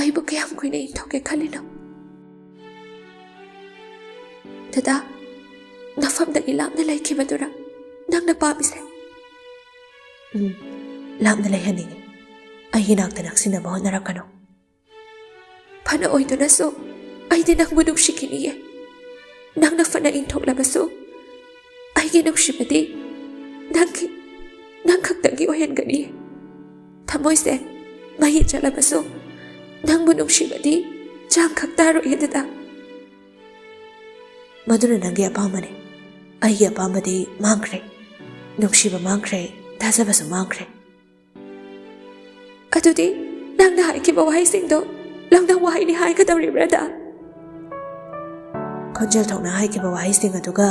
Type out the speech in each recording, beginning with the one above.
ꯑꯩꯕꯨ ꯀꯌꯥꯝ ꯀꯨꯏꯅ ꯏꯟꯊꯣꯛꯀꯦ ꯈꯜꯂꯤꯅꯣ? ꯗꯗꯥ, ꯅꯐꯝꯗꯒꯤ ꯂꯥꯞꯅ ꯂꯩꯈꯤꯕꯗꯨꯔ ꯅꯪꯅ ꯄꯥꯝꯃꯤꯁꯦ? ꯂꯥꯞꯅ ꯂꯩꯍꯟꯅꯤꯡꯉꯤ. ꯑꯩꯒꯤ ꯅꯥꯛꯇ ꯅꯛꯁꯤꯟꯅꯕ ꯍꯣꯠꯅꯔꯛꯀꯅꯨ. ꯐꯅ ꯑꯣꯏꯗꯨꯅꯁꯨ ꯑꯩꯗꯤ ꯅꯪꯕꯨ ꯅꯨꯡꯁꯤꯈꯤꯅꯤꯌꯦ. ꯅꯪꯅ ꯐꯅ ꯏꯟꯊꯣꯛꯂꯕꯁꯨ ꯑꯩꯒꯤ ꯅꯨꯡꯁꯤꯕꯗꯤ ꯅꯪ ꯈꯛꯇꯪꯒꯤ ꯑꯣꯏꯍꯟꯒꯅꯤꯌꯦ. ꯊꯃꯣꯏꯁꯦ ꯃꯍꯤ ꯆꯠꯂꯕꯁꯨ ꯅꯪꯕꯨ ꯅꯨꯡꯁꯤꯕꯗꯤ ꯆꯥꯡ ꯈꯛ ꯇꯥꯔꯣꯏꯌꯦ ꯗꯗꯥ. ꯃꯗꯨꯅ ꯅꯪꯒꯤ ꯑꯄꯥꯝꯕꯅꯤ. ꯑꯩꯒꯤ ꯑꯄꯥꯝꯕꯗꯤ ꯃꯥꯡꯈ꯭ꯔꯦ. ꯅꯨꯡꯁꯤꯕ ꯃꯥꯡꯈ꯭ꯔꯦ, ꯊꯥꯖꯕꯁꯨ ꯃꯥꯡꯈ꯭ꯔꯦ. ꯑꯗꯨꯗꯤ ꯅꯪꯅ ꯍꯥꯏꯈꯤꯕ ꯋꯥꯍꯩꯁꯤꯡꯗꯣ ꯂꯝꯗꯝ ꯋꯥꯍꯩꯅꯤ ꯍꯥꯏꯒꯗꯧꯔꯤꯕ꯭ꯔꯥ ꯗꯥ? ꯈꯣꯟꯖꯦꯜ ꯊꯣꯛꯅ ꯍꯥꯏꯈꯤꯕ ꯋꯥꯍꯩꯁꯤꯡ ꯑꯗꯨꯒ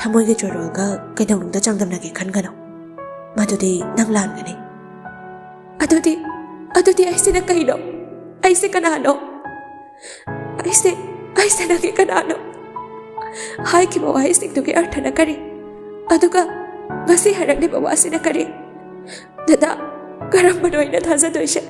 ꯊꯃꯣꯏꯒꯤ ꯆꯣꯏꯔꯣꯜꯒ ꯀꯩꯗꯧꯅꯨꯡꯗ ꯆꯥꯡꯗꯝꯅꯒꯦ ꯈꯟꯒꯅꯨ. ꯃꯗꯨꯗꯤ ꯅꯪ ꯂꯥꯟꯒꯅꯤ. ꯑꯗꯨꯗꯤ ꯑꯩꯁꯤꯅ ꯀꯩꯅꯣ? ꯑꯩꯁꯦ ꯀꯅꯥꯅꯣ? ꯑꯩꯁꯦ ꯅꯪꯒꯤ ꯀꯅꯥꯅꯣ? ꯍꯥꯏꯈꯤꯕ ꯋꯥꯍꯩꯁꯤꯡꯗꯨꯒꯤ ꯑꯔꯊꯅ ꯀꯔꯤ? ꯑꯗꯨꯒ ꯉꯁꯤ ꯍꯥꯏꯔꯛꯂꯤꯕ ꯋꯥꯁꯤꯅ ꯀꯔꯤ? ꯗꯗꯥ, ꯀꯔꯝꯕꯅꯣ ꯑꯩꯅ ꯊꯥꯖꯗꯣꯏꯁꯦ?